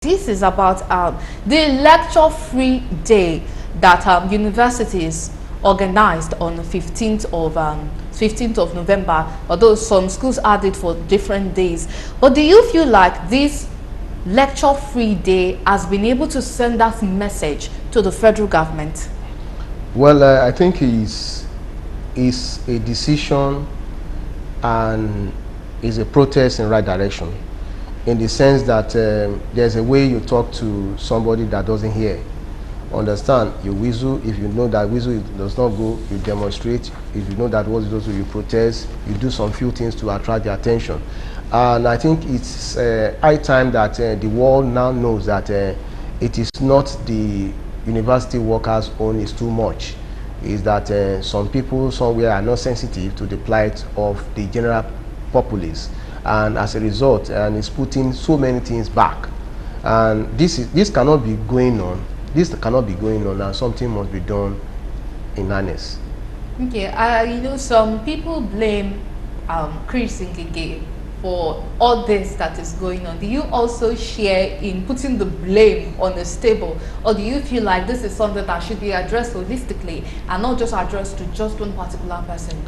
This is about the lecture-free day that universities organized on the 15th of November, although some schools had it for different days. But do you feel like this lecture-free day has been able to send that message to the federal government? Well, I think it's a decision and is a protest in the right direction, in the sense that there's a way you talk to somebody that doesn't hear. Understand? You whistle. If you know that whistle does not go, you demonstrate. If you know that what it does, you protest. You do some few things to attract the attention. And I think it's high time that the world now knows that it is not the university workers' own is too much. Is that some people somewhere are not sensitive to the plight of the general populace, and as a result, and it's putting so many things back. And this cannot be going on. This cannot be going on, and something must be done in earnest. Okay, you know, some people blame Chris Ngige for all this that is going on. Do you also share in putting the blame on the stable, or do you feel like this is something that should be addressed holistically and not just addressed to just one particular person?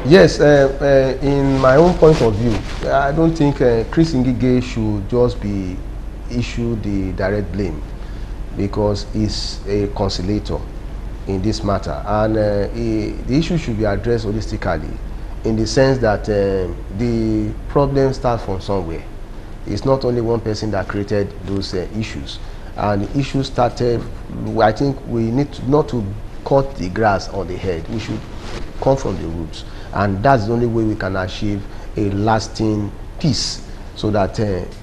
Yes, in my own point of view, I don't think Chris Ngige should just be issued the direct blame, because he's a conciliator in this matter, and the issue should be addressed holistically, in the sense that the problem starts from somewhere. It's not only one person that created those issues, and the issue started. I think we need not to cut the grass on the head. We should come from the roots, and that's the only way we can achieve a lasting peace, so that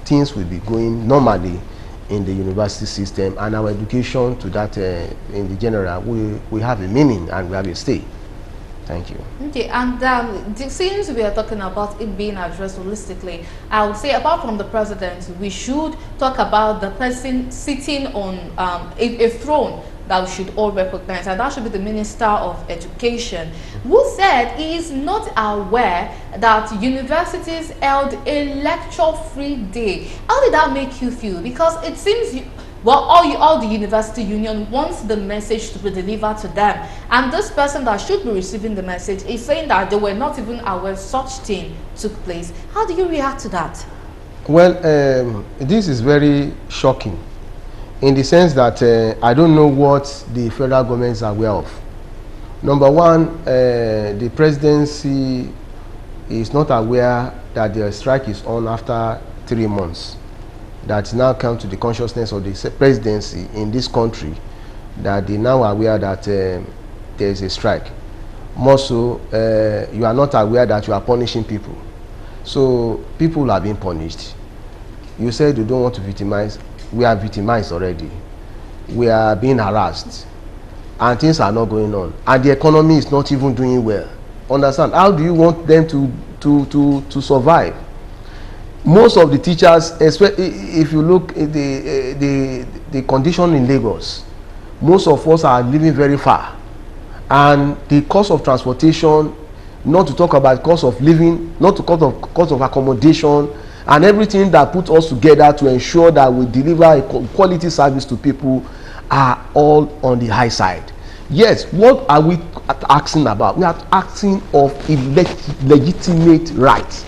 things will be going normally in the university system, and our education to that in the general we have a meaning and we have a stay. Thank you. Okay, and since we are talking about it being addressed holistically, I would say apart from the president, we should talk about the person sitting on a throne that we should all recognize, and that should be the Minister of Education, who said he is not aware that universities held a lecture-free day. How did that make you feel? Because it seems all the university union wants the message to be delivered to them, and this person that should be receiving the message is saying that they were not even aware such thing took place. How do you react to that? Well, this is very shocking, in the sense that I don't know what the federal government is aware of. Number one, the presidency is not aware that the strike is on after 3 months. That now come to the consciousness of the presidency in this country, that they now are aware that there is a strike. More so, you are not aware that you are punishing people. So people are being punished. You said you don't want to victimize. We are victimized already. We are being harassed, and things are not going on, and the economy is not even doing well. Understand? How do you want them to survive? Most of the teachers, especially if you look at the condition in Lagos, most of us are living very far, and the cost of transportation, not to talk about cost of living, not to cost of accommodation, and everything that puts us together to ensure that we deliver a quality service to people, are all on the high side. Yes, what are we asking about? We are asking of a legitimate right.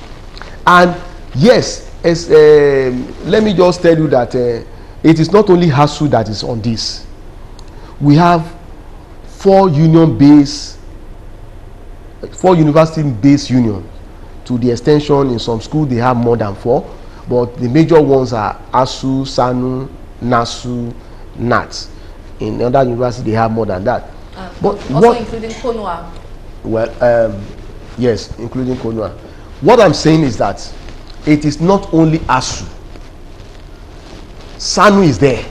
And yes, let me just tell you that it is not only HASU that is on this. We have 4 university-based unions. To the extension, in some schools they have more than 4, but the major ones are ASU, SANU, NASU, NAT. In other universities they have more than that. But also including KONUA. Well, yes, including KONUA. What I'm saying is that it is not only ASU. SANU is there,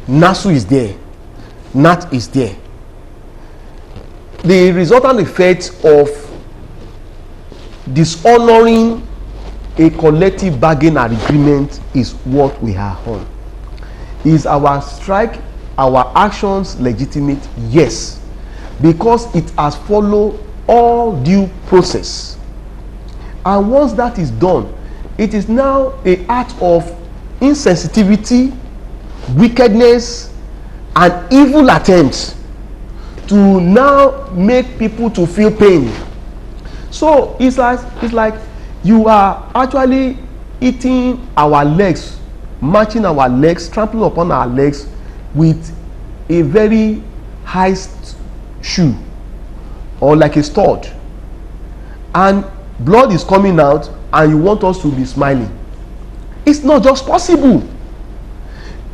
NASU is there, NAT is there. The resultant effect of dishonoring a collective bargaining agreement is what we are on. Is our strike, our actions legitimate? Yes, because it has followed all due process. And once that is done, it is now a act of insensitivity, wickedness, and evil attempts to now make people to feel pain. So it's like you are actually eating our legs, matching our legs, trampling upon our legs with a very high shoe or like a stud, and blood is coming out and you want us to be smiling. It's not just possible.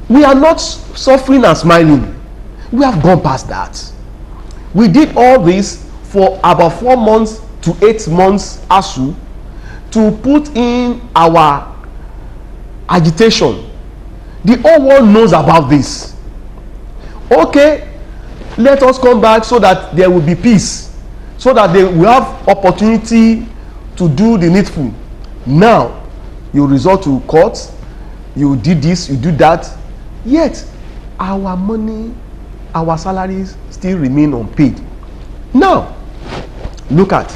We are not suffering and smiling. We have gone past that. We did all this for about 4 months to 8 months ASU to put in our agitation. The whole world knows about this. Okay, let us come back so that there will be peace, so that they will have opportunity to do the needful. Now you resort to court, you did this, you do that, yet our money, our salaries still remain unpaid. Now look at,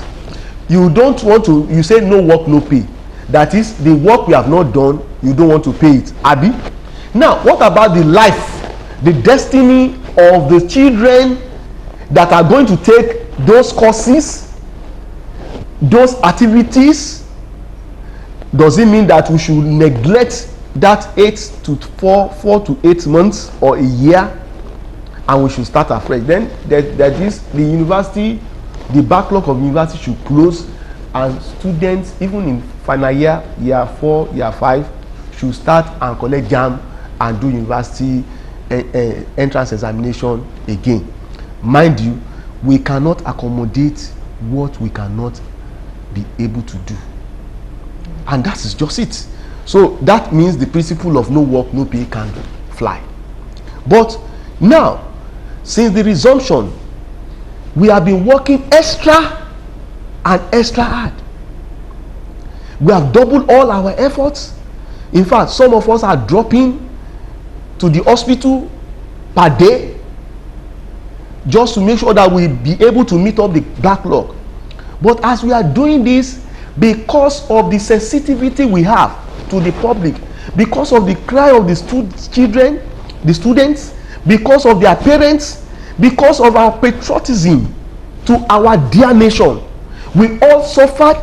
you don't want to, you say no work no pay. That is, the work we have not done, you don't want to pay it, abi? Now what about the life, the destiny of the children that are going to take those courses, those activities? Does it mean that we should neglect that 4 to 8 months or a year, and we should start afresh? Then that is the university, the backlog of university should close, and students even in final year, year 4, year 5 should start and collect JAMB and do university entrance examination again. Mind you, we cannot accommodate what we cannot be able to do, and that is just it. So that means the principle of no work no pay can fly. But now, since the resumption, we have been working extra and extra hard. We have doubled all our efforts. In fact, some of us are dropping to the hospital per day just to make sure that we be able to meet up the backlog. But as we are doing this, because of the sensitivity we have to the public, because of the cry of the children, the students, because of their parents, because of our patriotism to our dear nation, we all suffered.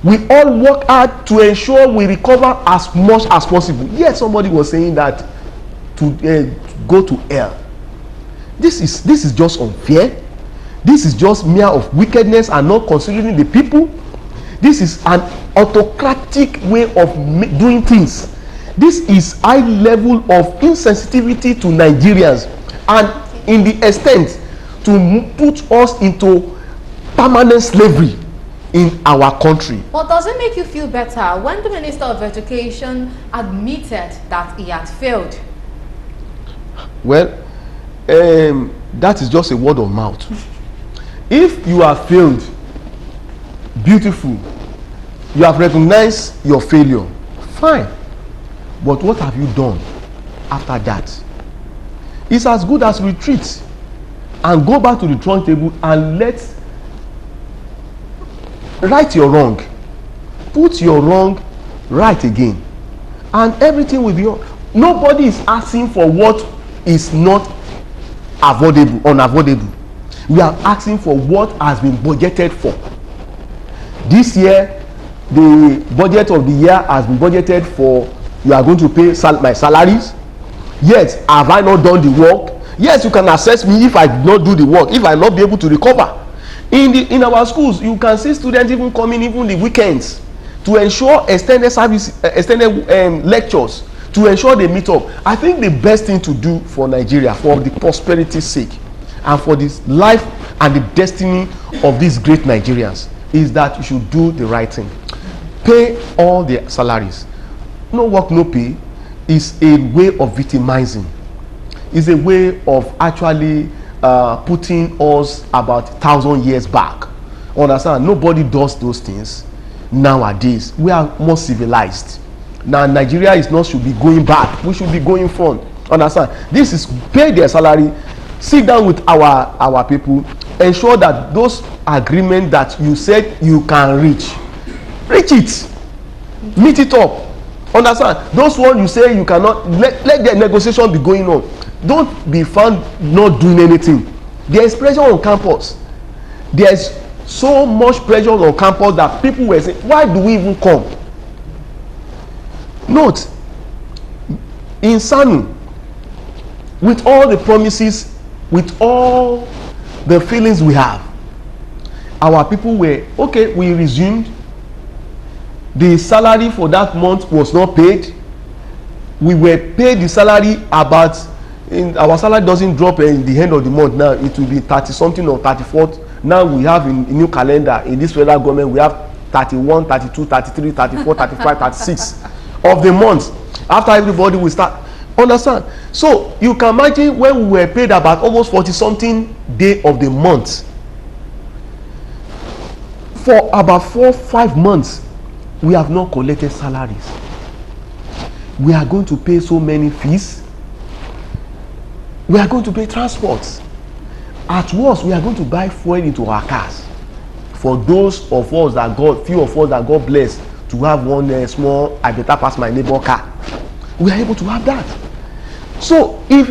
We all work hard to ensure we recover as much as possible. Yes, somebody was saying that to go to hell. This is just unfair. This is just mere of wickedness and not considering the people. This is an autocratic way of doing things. This is high level of insensitivity to Nigerians, and in the extent to put us into permanent slavery in our country. But does it make you feel better when the Minister of Education admitted that he had failed? Well, that is just a word of mouth. If you have failed, beautiful, you have recognized your failure, fine. But what have you done after that? It's as good as retreat and go back to the drawing table and right your wrong, put your wrong right again, and everything will be on. Nobody is asking for what is not unavoidable. We are asking for what has been budgeted for. This year, the budget of the year has been budgeted for. You are going to pay my salaries. Yes, have I not done the work? Yes, you can assess me if I did not do the work, if I not be able to recover. In our schools, you can see students even coming even the weekends to ensure extended service, lectures, to ensure they meet up. I think the best thing to do for Nigeria, for the prosperity's sake, and for this life and the destiny of these great Nigerians, is that you should do the right thing. Pay all their salaries. No work, no pay is a way of victimizing. It's a way of actually putting us about 1,000 years back. Understand? Nobody does those things nowadays. We are more civilized. Now Nigeria is not should be going back. We should be going front. Understand? This is pay their salary, sit down with our people, ensure that those agreements that you said you can reach it, meet it up. Understand? Those ones you say you cannot, let the negotiation be going on. Don't be found not doing anything. There is pressure on campus. There is so much pressure on campus that people were saying, why do we even come? Note, in SANU, with all the promises, with all the feelings we have, our people were, okay, we resumed. The salary for that month was not paid. We were paid the salary about, our salary doesn't drop in the end of the month now. It will be 30 something or 34th. Now we have in new calendar in this federal government, we have 31, 32, 33, 34, 35, 36 of the months. After everybody will start. Understand? So you can imagine when we were paid about almost 40 something day of the month. For about 4-5 months, we have not collected salaries. We are going to pay so many fees. We are going to pay transports. At worst, we are going to buy fuel into our cars. For those of us that few of us that God blessed to have one small, I better pass my neighbor car. We are able to have that. So if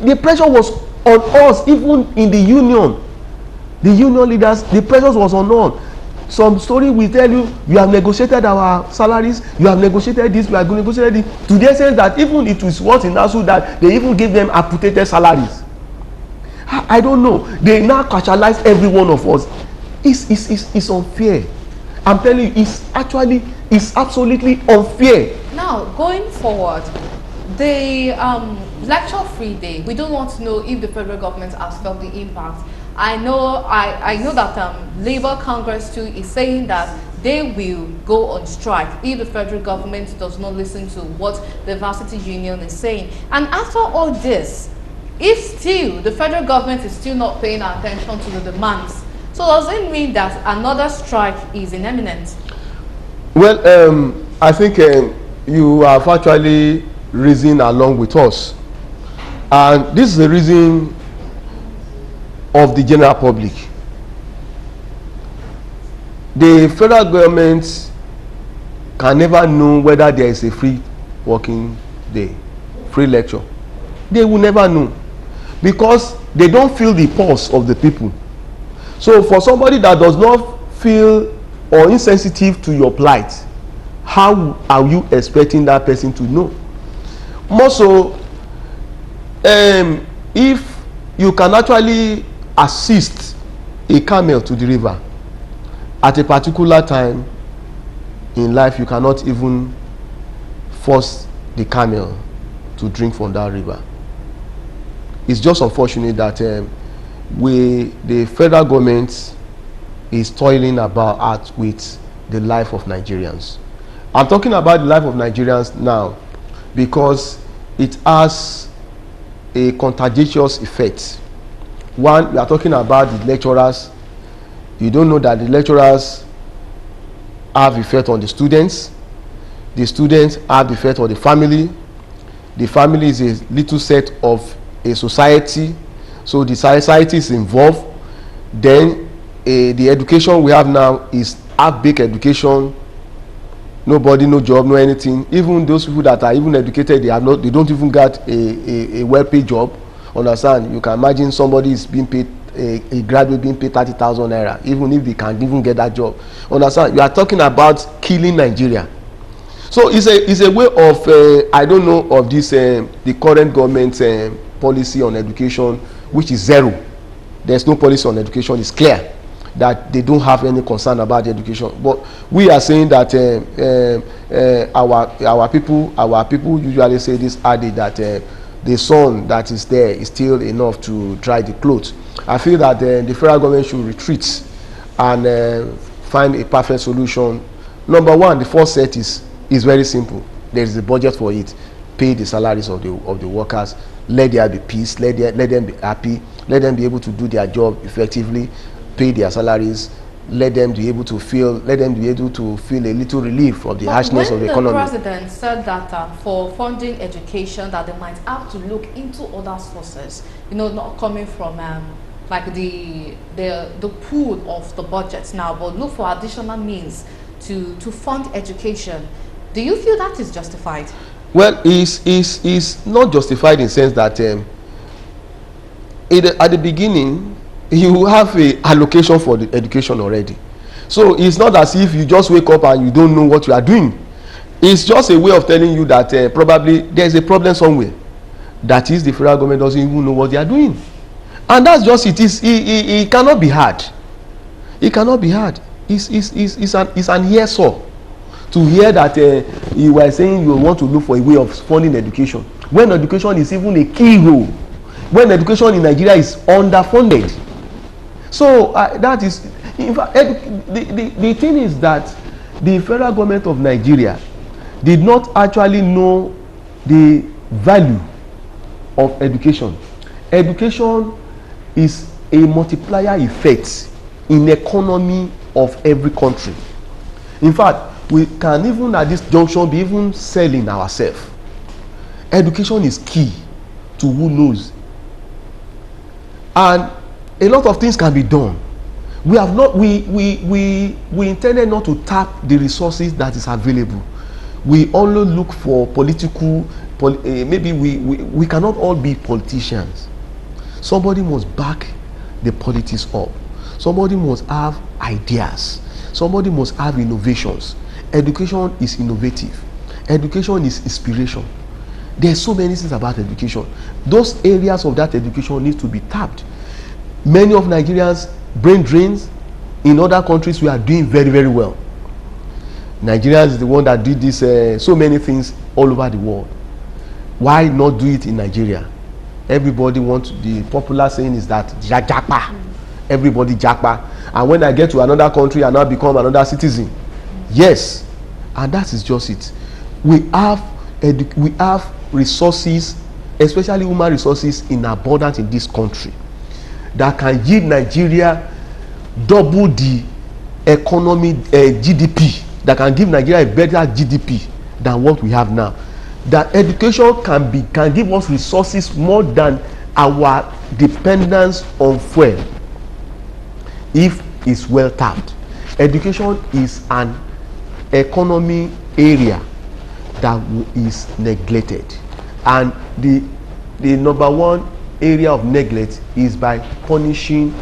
the pressure was on us, even in the union leaders, the pressure was on us. Some story will tell you, you have negotiated our salaries, you have negotiated this, we are going to negotiate this. To the extent that even it was what in ASU that they even give them amputated salaries. I don't know. They now casualize every one of us. It's unfair. I'm telling you, it's absolutely unfair. Now, going forward, the lecture-free day, we don't want to know if the federal government has felt the impact. I know that Labour Congress too is saying that they will go on strike if the federal government does not listen to what the Varsity Union is saying. And after all this, if still the federal government is still not paying attention to the demands, so does it mean that another strike is imminent? Well, I think you have actually reasoned along with us, and this is the reason of the general public. The federal government can never know whether there is a free working day, free lecture. They will never know, because they don't feel the pulse of the people. So for somebody that does not feel or insensitive to your plight, how are you expecting that person to know? More so, if you can actually assist a camel to the river at a particular time in life, you cannot even force the camel to drink from that river. It's just unfortunate that the federal government is toiling about with the life of Nigerians. I'm talking about the life of Nigerians now because it has a contagious effect. One, we are talking about the lecturers. You don't know that the lecturers have effect on the students. The students have effect on the family. The family is a little set of a society. So the society is involved. Then the education we have now is half-baked education. Nobody, no job, no anything. Even those people that are even educated, they don't even get a well-paid job. Understand? You can imagine somebody is being paid, a graduate being paid 30,000 naira, even if they can even get that job. Understand? You are talking about killing Nigeria. So it's a way of I don't know of this the current government policy on education, which is zero. There's no policy on education. It's clear that they don't have any concern about the education. But we are saying that our people usually say this adage that the sun that is there is still enough to dry the clothes. I feel that the federal government should retreat and find a perfect solution. Number one, the first set is very simple. There is a budget for it. Pay the salaries of the workers. Let there be peace. Let them be happy. Let them be able to do their job effectively. Pay their salaries. Let them be able to feel a little relief of the harshness of the economy. When the president said that for funding education that they might have to look into other sources, not coming from like the pool of the budget now, but look for additional means to fund education. Do you feel that is justified? Well, is not justified in the sense that at the beginning you have a allocation for the education already. So it's not as if you just wake up and you don't know what you are doing. It's just a way of telling you that probably there is a problem somewhere. That is, the federal government doesn't even know what they are doing, and that's just it. It cannot be hard. It cannot be hard. It's an hearsay to hear that you were saying you want to look for a way of funding education when education is even a key role, when education in Nigeria is underfunded. So that is, in fact, the thing is that the federal government of Nigeria did not actually know the value of education. Education is a multiplier effect in the economy of every country. In fact, we can even at this junction be even selling ourselves. Education is key to who knows, and a lot of things can be done. We have not we intended not to tap the resources that is available. We only look for political maybe we cannot all be politicians. Somebody must back the politics up. Somebody must have ideas. Somebody must have innovations. Education is innovative. Education is inspiration. There's so many things about education. Those areas of that education need to be tapped. Many of Nigerians brain drains. In other countries, we are doing very, very well. Nigeria is the one that did this so many things all over the world. Why not do it in Nigeria? Everybody wants, the popular saying is that japa. Everybody japa. And when I get to another country, I now become another citizen. Yes, and that is just it. We have resources, especially human resources, in abundance in this country that can give Nigeria double the economy GDP, that can give Nigeria a better GDP than what we have now. That education can give us resources more than our dependence on fuel if it's well tapped. Education is an economy area that is neglected, and the number one area of neglect is by punishing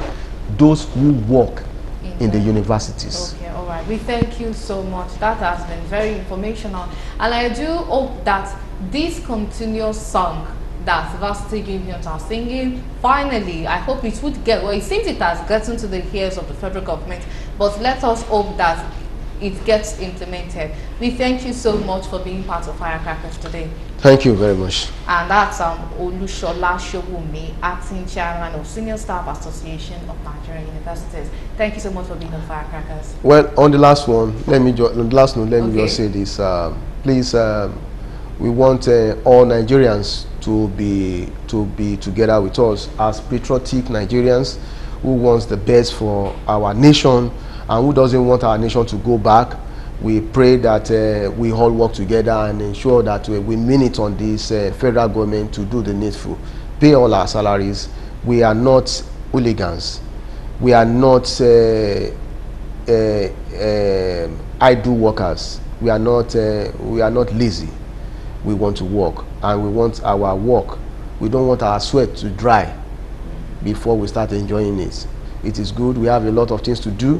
those who work in the universities. Okay, all right. We thank you so much. That has been very informational, and I do hope that this continuous song that Varsity Unions are singing, finally, I hope it would get, well, it seems it has gotten to the ears of the federal government, but let us hope that it gets implemented. We thank you so much for being part of Firecrackers today. Thank you very much. And that's Olushola Showumi, acting chairman of Senior Staff Association of Nigerian Universities. Thank you so much for being on Firecrackers. Well, on the last one, let me just say this. Please, we want all Nigerians to be together with us as patriotic Nigerians who wants the best for our nation and who doesn't want our nation to go back. We pray that we all work together and ensure that we mean it on this federal government to do the needful. Pay all our salaries. We are not hooligans. We are not idle workers. We are not lazy. We want to work, and we want our work. We don't want our sweat to dry before we start enjoying it. It is good. We have a lot of things to do.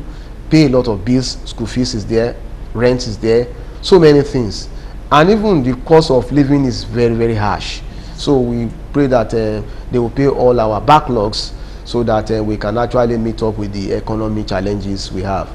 Pay a lot of bills. School fees is there, rent is there, so many things, and even the cost of living is very, very harsh. So we pray that they will pay all our backlogs so that we can actually meet up with the economic challenges we have.